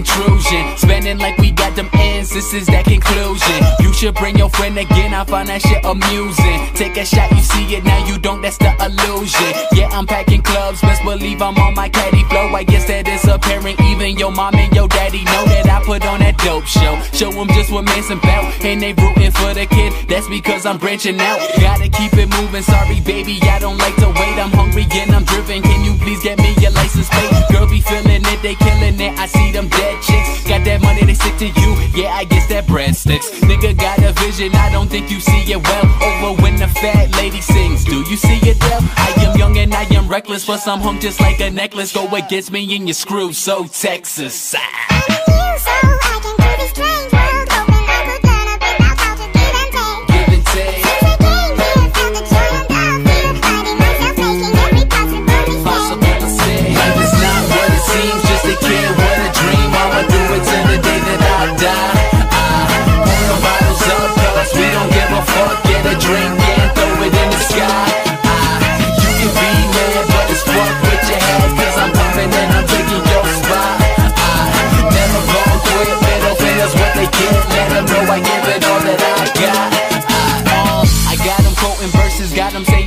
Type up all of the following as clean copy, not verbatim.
intrusion. Spending like we got them ends, this is that conclusion. You should bring your friend again, I find that shit amusing. Take a shot, you see it, now you don't, that's the illusion. Yeah, I'm packing clubs, best believe I'm on my caddy flow. I guess that it's apparent, even your mom and your daddy know that I put on that dope show. Show them just what man's about, and they rooting for the kid, that's because I'm branching out. Gotta keep it moving, sorry baby, I don't like to wait. I'm hungry and I'm driven, can you please get me your license plate? Girl be feeling it, they killing it, I see them dead chicks. Got that money, they stick to you, yeah I guess that bread sticks. Nigga got a vision, I don't think you see it well. Over when the fat lady sings, do you see it well? I am young and I am reckless, plus I'm hung just like a necklace. Go against me and you screw, so Texas.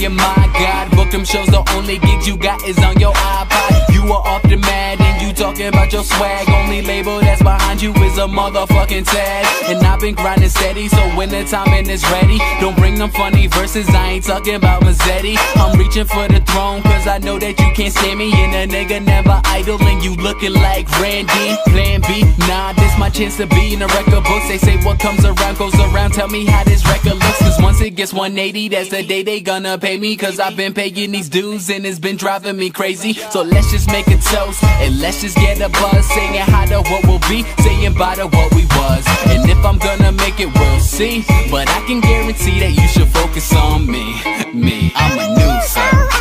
My God, book them shows, the only gigs you got is on your iPod. You are off the mat and you talking about your swag. Only label that's behind you is a motherfucking tag. And I've been grinding steady, so when the timing is ready, don't bring them funny verses, I ain't talking about Mazzetti. I'm reaching for the throne, cause I know that you can't stand me. And a nigga never idle, and you looking like Randy. Plan B, nah, this my chance to be in the record books. They say what comes around goes around, tell me how this record looks. Cause once it gets 180, that's the day they gonna pay me. Cause I've been paying these dues and it's been driving me crazy. So let's just make a toast and let's just get a buzz. Saying hi to what will be, saying bye to what we was. And if I'm gonna make it, we'll see. But I can guarantee that you should focus on me. I'm a new son.